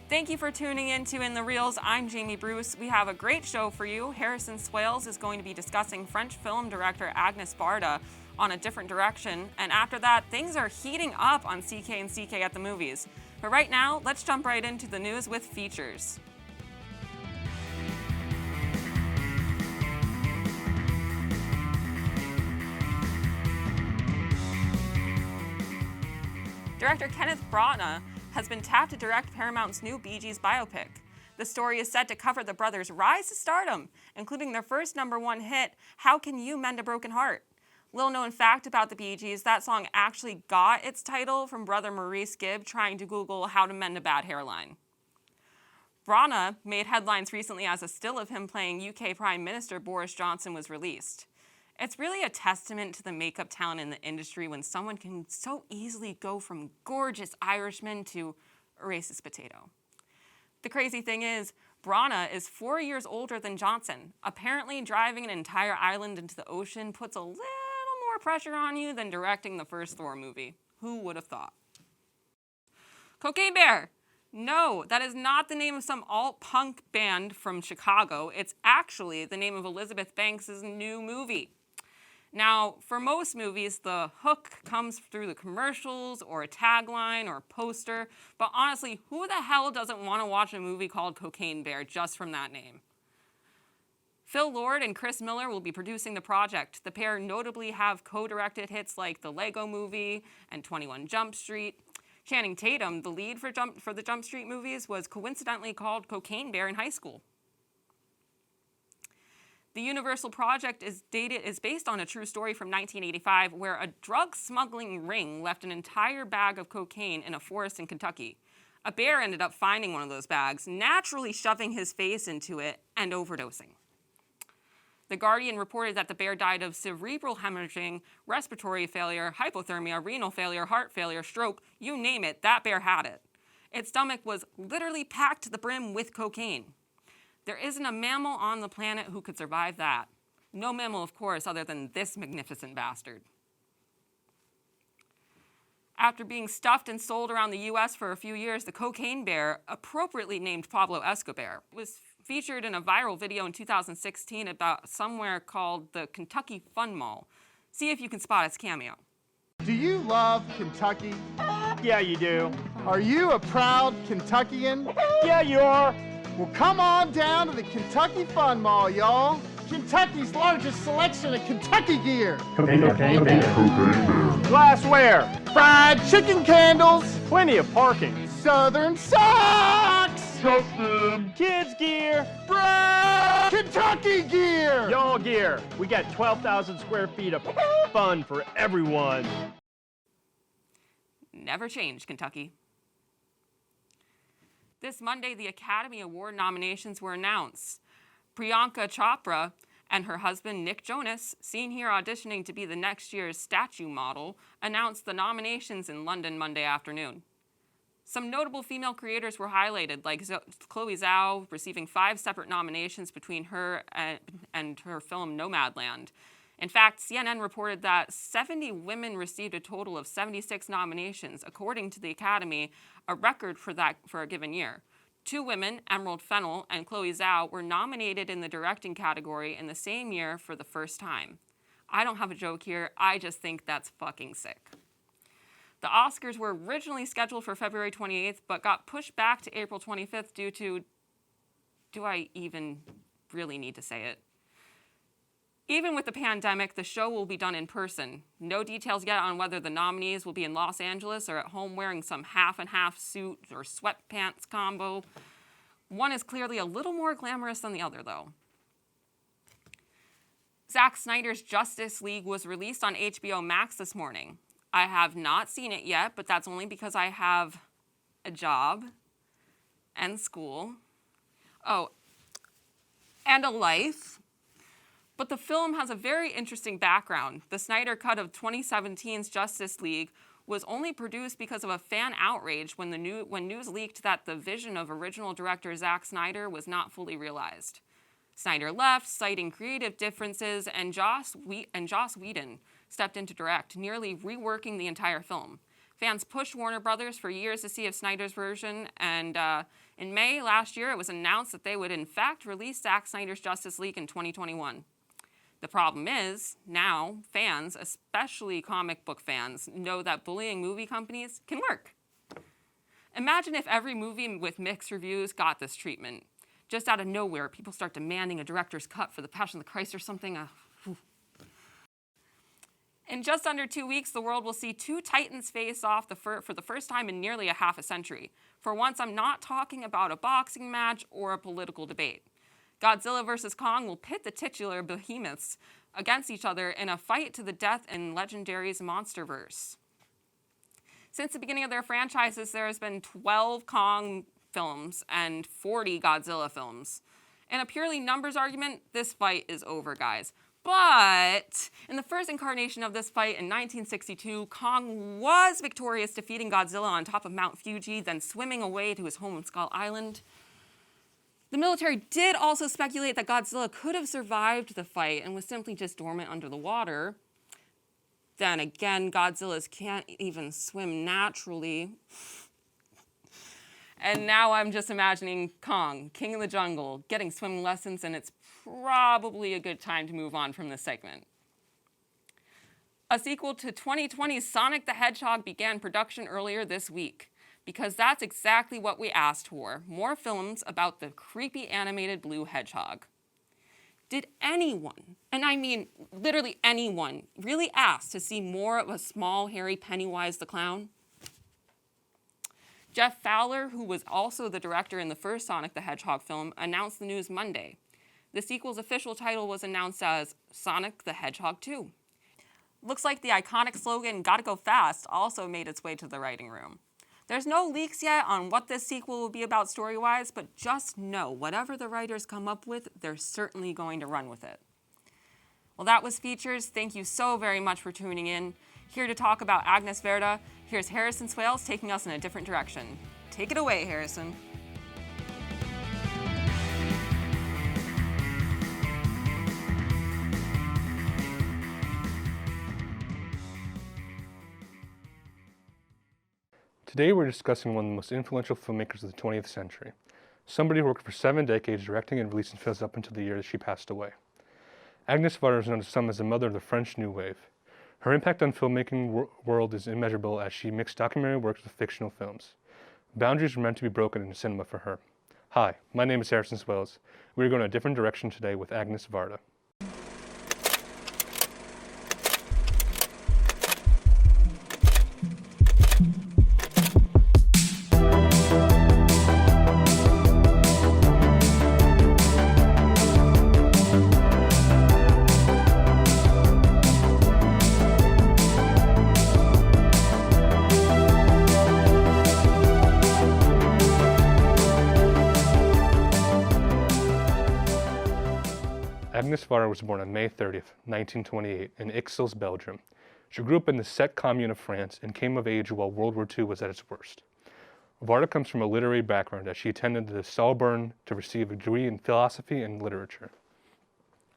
Thank you for tuning in to In the Reels. I'm Jamie Bruce. We have a great show for you. Harrison Swales is going to be discussing French film director Agnes Varda on A Different Direction. And after that, things are heating up on CK and CK at the movies. But right now, let's jump right into the news with features. Director Kenneth Branagh has been tapped to direct Paramount's new Bee Gees biopic. The story is set to cover the brothers' rise to stardom, including their first #1 hit, How Can You Mend a Broken Heart? Little known fact about the Bee Gees, that song actually got its title from brother Maurice Gibb trying to Google how to mend a bad hairline. Branagh made headlines recently as a still of him playing UK Prime Minister Boris Johnson was released. It's really a testament to the makeup talent in the industry when someone can so easily go from gorgeous Irishman to a racist potato. The crazy thing is, Branagh is 4 years older than Johnson. Apparently, driving an entire island into the ocean puts a little more pressure on you than directing the first Thor movie. Who would have thought? Cocaine Bear! No, that is not the name of some alt-punk band from Chicago. It's actually the name of Elizabeth Banks' new movie. Now, for most movies, the hook comes through the commercials or a tagline or a poster, but honestly, who the hell doesn't want to watch a movie called Cocaine Bear just from that name? Phil Lord and Chris Miller will be producing the project. The pair notably have co-directed hits like The Lego Movie and 21 Jump Street. Channing Tatum, the lead for the Jump Street movies, was coincidentally called Cocaine Bear in high school. The Universal project is based on a true story from 1985 where a drug smuggling ring left an entire bag of cocaine in a forest in Kentucky. A bear ended up finding one of those bags, naturally shoving his face into it and overdosing. The Guardian reported that the bear died of cerebral hemorrhaging, respiratory failure, hypothermia, renal failure, heart failure, stroke, you name it, that bear had it. Its stomach was literally packed to the brim with cocaine. There isn't a mammal on the planet who could survive that. No mammal, of course, other than this magnificent bastard. After being stuffed and sold around the U.S. for a few years, the cocaine bear, appropriately named Pablo Escobar, was featured in a viral video in 2016 about somewhere called the Kentucky Fun Mall. See if you can spot its cameo. Do you love Kentucky? Yeah, you do. Are you a proud Kentuckian? Yeah, you are. Well, come on down to the Kentucky Fun Mall, y'all. Kentucky's largest selection of Kentucky gear. Glassware. Fried chicken candles. Plenty of parking. Southern socks. Custom. Kids gear. Kentucky gear. Y'all gear. We got 12,000 square feet of fun for everyone. Never change, Kentucky. This Monday, the Academy Award nominations were announced. Priyanka Chopra and her husband, Nick Jonas, seen here auditioning to be the next year's statue model, announced the nominations in London Monday afternoon. Some notable female creators were highlighted, like Chloe Zhao receiving 5 separate nominations between her and her film Nomadland. In fact, CNN reported that 70 women received a total of 76 nominations, according to the Academy, a record for a given year. 2 women, Emerald Fennell and Chloe Zhao, were nominated in the directing category in the same year for the first time. I don't have a joke here, I just think that's fucking sick. The Oscars were originally scheduled for February 28th, but got pushed back to April 25th due to, do I even really need to say it? Even with the pandemic, the show will be done in person. No details yet on whether the nominees will be in Los Angeles or at home wearing some half-and-half suit or sweatpants combo. One is clearly a little more glamorous than the other, though. Zack Snyder's Justice League was released on HBO Max this morning. I have not seen it yet, but that's only because I have a job and school. Oh, and a life. But the film has a very interesting background. The Snyder Cut of 2017's Justice League was only produced because of a fan outrage when news leaked that the vision of original director Zack Snyder was not fully realized. Snyder left, citing creative differences, and Joss Whedon stepped in to direct, nearly reworking the entire film. Fans pushed Warner Brothers for years to see if Snyder's version, and In May last year, it was announced that they would in fact release Zack Snyder's Justice League in 2021. The problem is, now fans, especially comic book fans, know that bullying movie companies can work. Imagine if every movie with mixed reviews got this treatment. Just out of nowhere, people start demanding a director's cut for The Passion of the Christ or something. In just under 2 weeks, the world will see two titans face off for the first time in nearly a half a century. For once, I'm not talking about a boxing match or a political debate. Godzilla vs. Kong will pit the titular behemoths against each other in a fight to the death in Legendary's Monsterverse. Since the beginning of their franchises, there has been 12 Kong films and 40 Godzilla films. In a purely numbers argument, this fight is over, guys. But in the first incarnation of this fight in 1962, Kong was victorious, defeating Godzilla on top of Mount Fuji, then swimming away to his home on Skull Island. The military did also speculate that Godzilla could have survived the fight and was simply just dormant under the water. Then again, Godzillas can't even swim naturally. And now I'm just imagining Kong, king of the jungle, getting swimming lessons, and it's probably a good time to move on from this segment. A sequel to 2020's Sonic the Hedgehog began production earlier this week, because that's exactly what we asked for, more films about the creepy animated blue hedgehog. Did anyone, and I mean literally anyone, really ask to see more of a small, hairy Pennywise the Clown? Jeff Fowler, who was also the director in the first Sonic the Hedgehog film, announced the news Monday. The sequel's official title was announced as Sonic the Hedgehog 2. Looks like the iconic slogan, "Gotta go fast," also made its way to the writing room. There's no leaks yet on what this sequel will be about story-wise, but just know, whatever the writers come up with, they're certainly going to run with it. Well, that was Features. Thank you so very much for tuning in. Here to talk about Agnes Varda, here's Harrison Swales taking us in a different direction. Take it away, Harrison. Today we're discussing one of the most influential filmmakers of the 20th century, somebody who worked for 7 decades directing and releasing films up until the year that she passed away. Agnes Varda is known to some as the mother of the French New Wave. Her impact on filmmaking world is immeasurable as she mixed documentary works with fictional films. Boundaries were meant to be broken in cinema for her. Hi, my name is Harrison Swales. We're going a different direction today with Agnes Varda. Agnes Varda was born on May 30th, 1928 in Ixelles, Belgium. She grew up in the Set Commune of France and came of age while World War II was at its worst. Varda comes from a literary background as she attended the Sorbonne to receive a degree in philosophy and literature.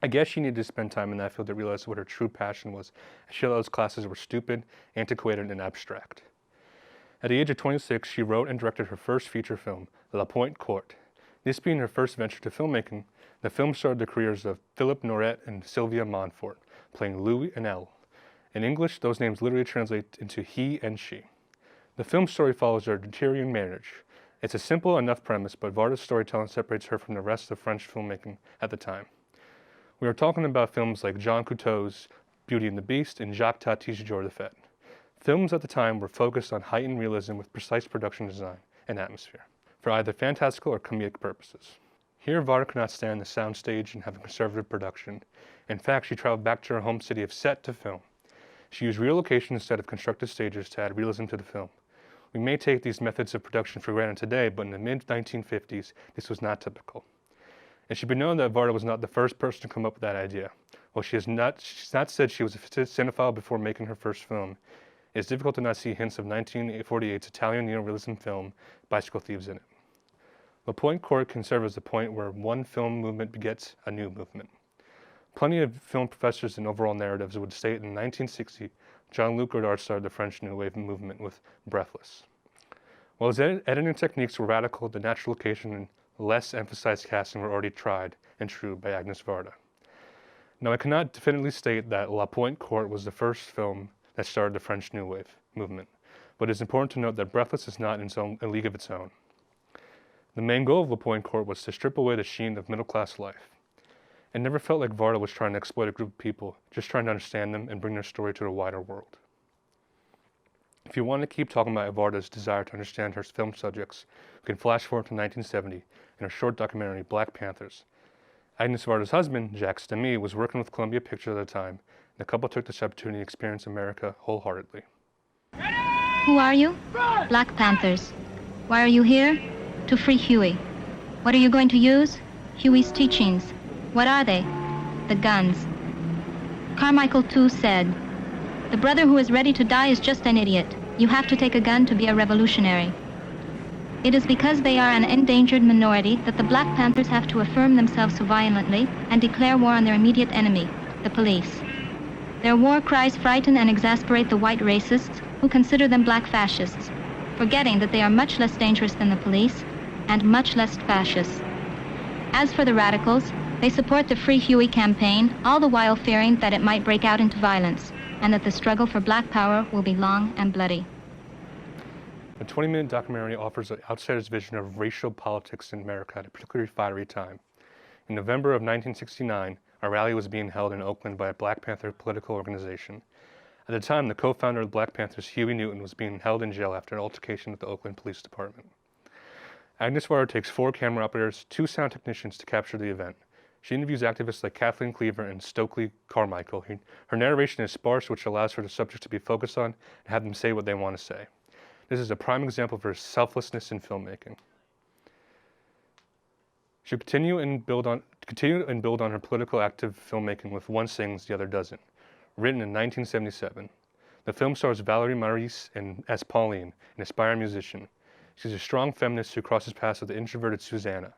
I guess she needed to spend time in that field to realize what her true passion was, as she thought those classes were stupid, antiquated, and abstract. At the age of 26, she wrote and directed her first feature film, La Pointe Courte. This being her first venture to filmmaking, the film started the careers of Philippe Noiret and Sylvia Montfort, playing Louis and Elle. In English, those names literally translate into he and she. The film's story follows their Tyrian marriage. It's a simple enough premise, but Varda's storytelling separates her from the rest of French filmmaking at the time. We are talking about films like Jean Cocteau's Beauty and the Beast and Jacques Tati's Jour de Fête. Films at the time were focused on heightened realism with precise production design and atmosphere, for either fantastical or comedic purposes. Here, Varda could not stand the soundstage and have a conservative production. In fact, she traveled back to her home city of Set to film. She used real locations instead of constructed stages to add realism to the film. We may take these methods of production for granted today, but in the mid-1950s, this was not typical. It should be known that Varda was not the first person to come up with that idea. While she's not said she was a cinephile before making her first film, it's difficult to not see hints of 1948's Italian neorealism film, Bicycle Thieves, in it. La Pointe Courte can serve as the point where one film movement begets a new movement. Plenty of film professors and overall narratives would state in 1960, Jean-Luc Godard started the French New Wave movement with Breathless. While his editing techniques were radical, the natural location and less emphasized casting were already tried and true by Agnes Varda. Now, I cannot definitively state that La Pointe Courte was the first film that started the French New Wave movement, but it is important to note that Breathless is not in a league of its own. The main goal of La Pointe Courte was to strip away the sheen of middle-class life. It never felt like Varda was trying to exploit a group of people, just trying to understand them and bring their story to a wider world. If you want to keep talking about Varda's desire to understand her film subjects, we can flash forward to 1970 in her short documentary Black Panthers. Agnes Varda's husband, Jacques Demy, was working with Columbia Pictures at the time, and the couple took this opportunity to experience America wholeheartedly. Who are you? Black Panthers. Why are you here? To free Huey. What are you going to use? Huey's teachings. What are they? The guns. Carmichael, too, said, "The brother who is ready to die is just an idiot. You have to take a gun to be a revolutionary." It is because they are an endangered minority that the Black Panthers have to affirm themselves so violently and declare war on their immediate enemy, the police. Their war cries frighten and exasperate the white racists who consider them black fascists, forgetting that they are much less dangerous than the police and much less fascist. As for the radicals, they support the Free Huey campaign, all the while fearing that it might break out into violence and that the struggle for black power will be long and bloody. The 20-minute documentary offers an outsider's vision of racial politics in America at a particularly fiery time. In November of 1969, a rally was being held in Oakland by a Black Panther political organization. At the time, the co-founder of the Black Panthers, Huey Newton, was being held in jail after an altercation with the Oakland Police Department. Agnes Varda takes 4 camera operators, 2 sound technicians to capture the event. She interviews activists like Kathleen Cleaver and Stokely Carmichael. Her narration is sparse, which allows for the subjects to be focused on and have them say what they want to say. This is a prime example of her selflessness in filmmaking. She'll continue and build on her political active filmmaking with One Sings, the Other Doesn't, written in 1977. The film stars Valerie Maurice as Pauline, an aspiring musician. She's a strong feminist who crosses paths with the introverted Susanna,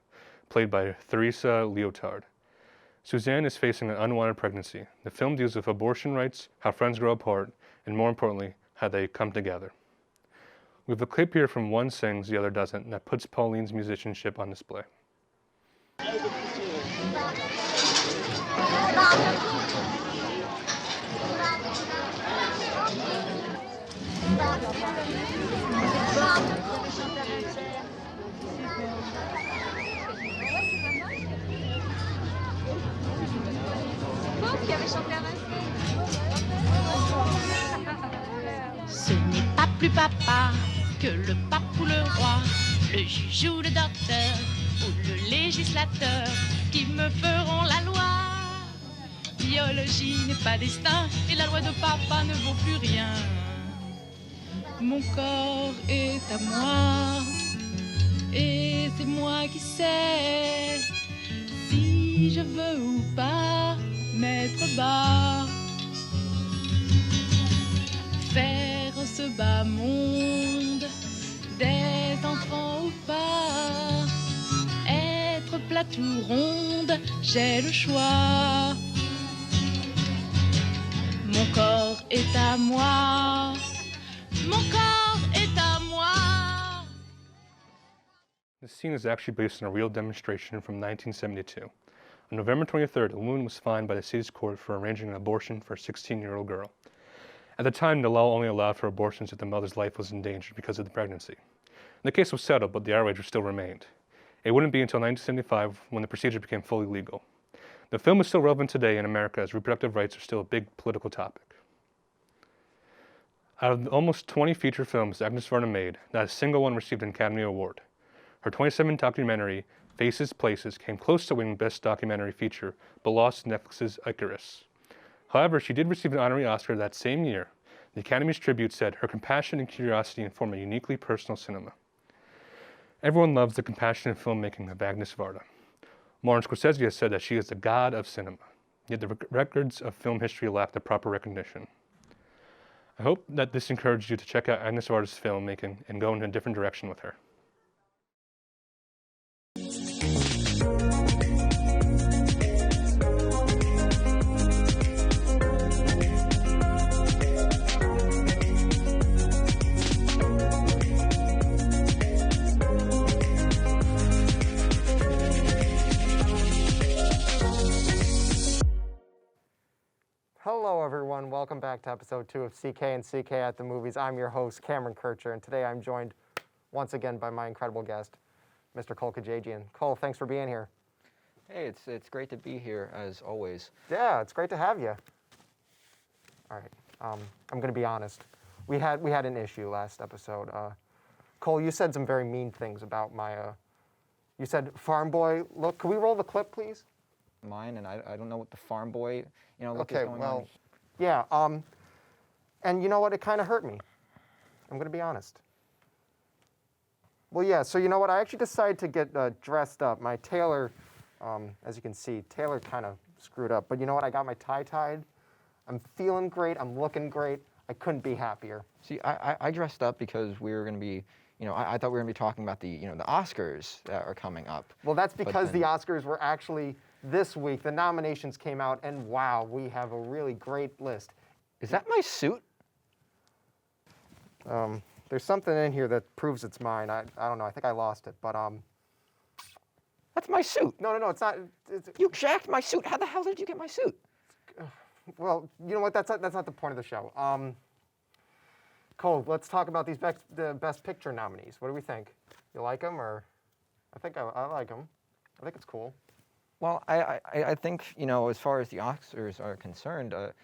played by Theresa Leotard. Suzanne is facing an unwanted pregnancy. The film deals with abortion rights, how friends grow apart, and more importantly, how they come together. We have a clip here from One Sings, the Other Doesn't that puts Pauline's musicianship on display. Ce n'est pas plus papa que le pape ou le roi, le juge ou le docteur ou le législateur qui me feront la loi. Biologie n'est pas destin et la loi de papa ne vaut plus rien. Mon corps est à moi et c'est moi qui sais si je veux ou pas mettre bas. Faire ce bas monde des enfants ou pas, être plate ou ronde, j'ai le choix. Mon corps est à moi, mon corps est à moi. This scene is actually based on a real demonstration from 1972. On November 23rd, a woman was fined by the city's court for arranging an abortion for a 16-year-old girl. At the time, the law only allowed for abortions if the mother's life was endangered because of the pregnancy. The case was settled, but the outrage still remained. It wouldn't be until 1975 when the procedure became fully legal. The film is still relevant today in America as reproductive rights are still a big political topic. Out of almost 20 feature films Agnes Varda made, not a single one received an Academy Award. Her 2007 documentary, Faces, Places, came close to winning Best Documentary Feature, but lost to Netflix's Icarus. However, she did receive an honorary Oscar that same year. The Academy's tribute said, "Her compassion and curiosity inform a uniquely personal cinema." Everyone loves the compassionate filmmaking of Agnes Varda. Martin Scorsese has said that she is the god of cinema, yet the records of film history lack the proper recognition. I hope that this encouraged you to check out Agnes Varda's filmmaking and go in a different direction with her. back to episode 2 of CK and CK at the Movies. I'm your host, Cameron Kaercher, and today I'm joined once again by my incredible guest, Mr. Cole Kajagian. Cole, thanks for being here. Hey, it's great to be here, as always. Yeah, it's great to have you. All right, I'm going to be honest. We had an issue last episode. Cole, you said some very mean things about my, you said, farm boy look. Can we roll the clip, please? Mine, and I don't know what the farm boy, look is going on. Yeah, and you know what? It kind of hurt me. I'm going to be honest. Well, yeah, so you know what? I actually decided to get dressed up. My tailor, as you can see, tailor kind of screwed up. But you know what? I got my tie tied. I'm feeling great. I'm looking great. I couldn't be happier. See, I dressed up because we were going to be, I thought we were going to be talking about the Oscars that are coming up. Well, that's because the Oscars were actually this week. The nominations came out, and wow, we have a really great list. Is that my suit? There's something in here that proves it's mine. I don't know. I think I lost it, but That's my suit. No, it's not. You jacked my suit. How the hell did you get my suit? Well, you know what? That's not the point of the show. Cole, let's talk about the Best Picture nominees. What do we think? You like them, or? I think I like them. I think it's cool. Well, I think, as far as the Oscars are concerned, it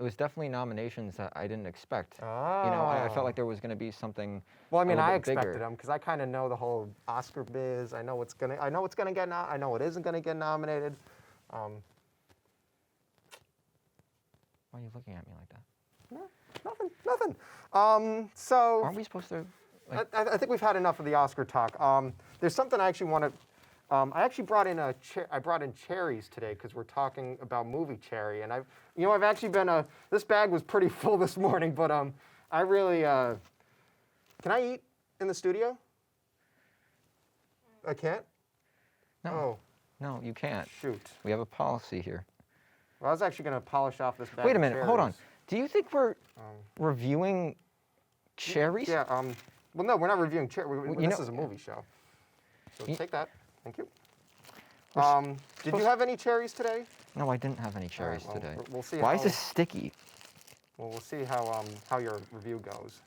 was definitely nominations that I didn't expect. Oh. I felt like there was going to be something. Well, I mean, I bigger. expected them because I kind of know the whole Oscar biz. I know what's gonna get. I know what isn't gonna get nominated. Why are you looking at me like that? No, nothing. So. Aren't we supposed to? I think we've had enough of the Oscar talk. There's something I actually want to. I actually brought in I brought in cherries today because we're talking about movie cherry, and I've actually been this bag was pretty full this morning, but I really can I eat in the studio? I can't. No. Oh. No, you can't. Shoot. We have a policy here. Well, I was actually going to polish off this bag. Wait a of minute. cherries. Hold on. Do you think we're reviewing cherries? Yeah. Well, no, we're not reviewing cherries. This is a movie show. So take that. Thank you. Did you have any cherries today? No, I didn't have any cherries All right, well, today. We'll see. Why is this sticky? Well, we'll see how your review goes.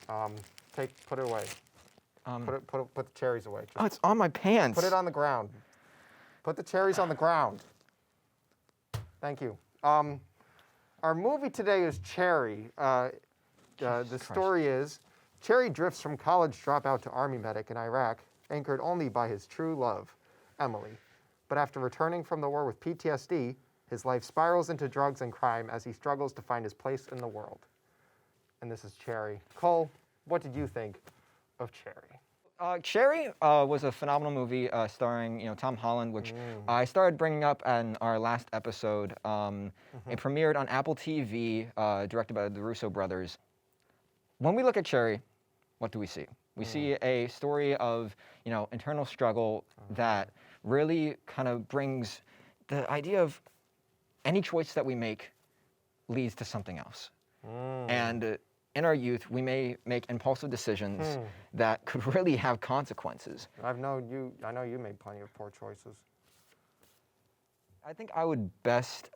Put it away. Put the cherries away. Oh, it's on my pants. Put it on the ground. Put the cherries on the ground. Thank you. Our movie today is Cherry. The story is Cherry drifts from college dropout to Army medic in Iraq, anchored only by his true love, Emily. But after returning from the war with PTSD, his life spirals into drugs and crime as he struggles to find his place in the world. And this is Cherry. Cole, what did you think of Cherry? Cherry was a phenomenal movie starring Tom Holland, which I started bringing up in our last episode. It premiered on Apple TV, directed by the Russo brothers. When we look at Cherry, what do we see? We see a story of internal struggle that really kind of brings the idea of any choice that we make leads to something else. And in our youth, we may make impulsive decisions that could really have consequences. I know you made plenty of poor choices. I think I would best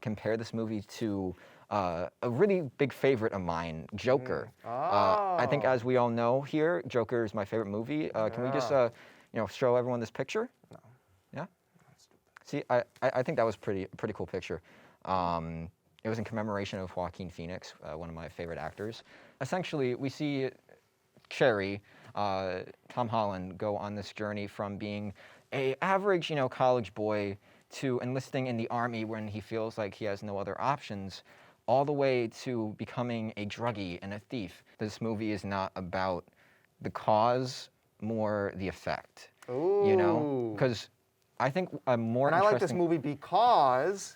compare this movie to a really big favorite of mine, Joker. I think, as we all know here, Joker is my favorite movie. Can we just show everyone this picture? No. Yeah? See, I think that was pretty cool picture. It was in commemoration of Joaquin Phoenix, one of my favorite actors. Essentially, we see Cherry, Tom Holland, go on this journey from being an average, college boy to enlisting in the Army when he feels like he has no other options, all the way to becoming a druggie and a thief. This movie is not about the cause, more the effect. Ooh. Because I think a more And I interesting... like this movie because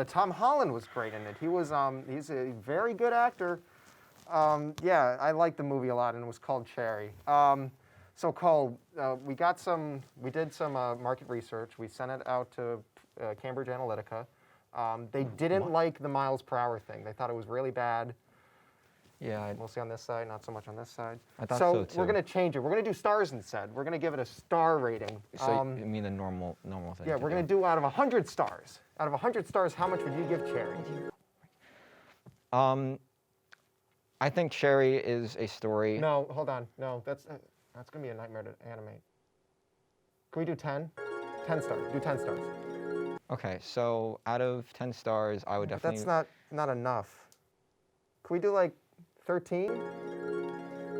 Tom Holland was great in it. He's a very good actor. Yeah, I liked the movie a lot, and it was called Cherry. So Cole, we did some market research. We sent it out to Cambridge Analytica. They didn't like the miles per hour thing. They thought it was really bad. Yeah. Mostly on this side, not so much on this side. I thought so too. We're going to change it. We're going to do stars instead. We're going to give it a star rating. So you mean the normal thing? Yeah, we're going to do out of 100 stars. Out of 100 stars, how much would you give Cherry? I think Cherry is a story. No, hold on. No, that's gonna be a nightmare to animate. Can we do 10? 10 stars. Do 10 stars. Okay, so out of 10 stars, I would But definitely. that's not enough. Can we do like 13?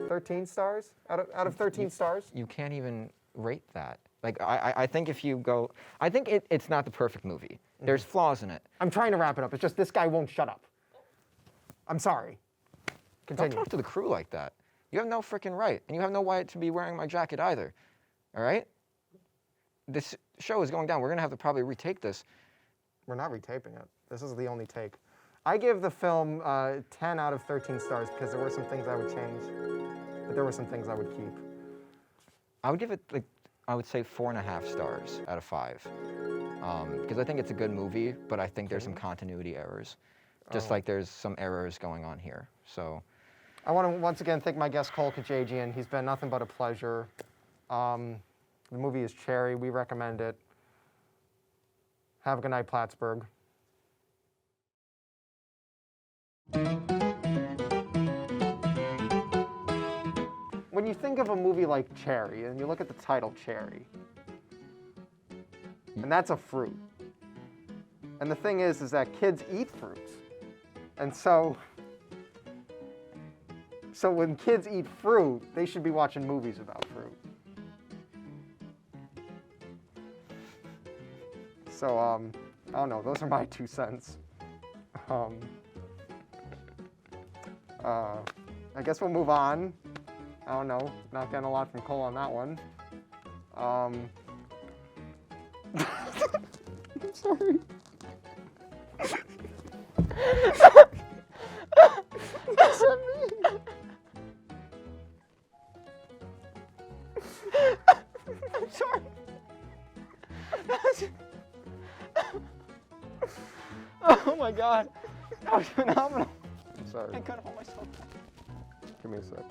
13 stars? Out of 13 stars? You can't even rate that. Like, I think if you go, I think it's not the perfect movie. There's flaws in it. I'm trying to wrap it up. It's just this guy won't shut up. I'm sorry. Don't Continue. talk to the crew like that. You have no freaking right, and you have no right to be wearing my jacket either. All right? This show is going down. We're gonna have to probably retake this. We're not retaping it. This is the only take. I give the film 10 out of 13 stars because there were some things I would change, but there were some things I would keep. I would give it like, I would say 4.5 stars out of 5, because I think it's a good movie, but I think there's some continuity errors, just like there's some errors going on here. So, I want to once again thank my guest Cole Kajagian. He's been nothing but a pleasure. The movie is Cherry. We recommend it. Have a good night, Plattsburgh. When you think of a movie like Cherry, and you look at the title Cherry, and that's a fruit. And the thing is that kids eat fruits. And so when kids eat fruit, they should be watching movies about fruit. So, I don't know, those are my 2 cents. I guess we'll move on. I don't know, not getting a lot from Cole on that one. I'm sorry. What's that mean? I'm sorry. oh my God, that was phenomenal. I'm sorry. I couldn't hold myself. Give me a sec.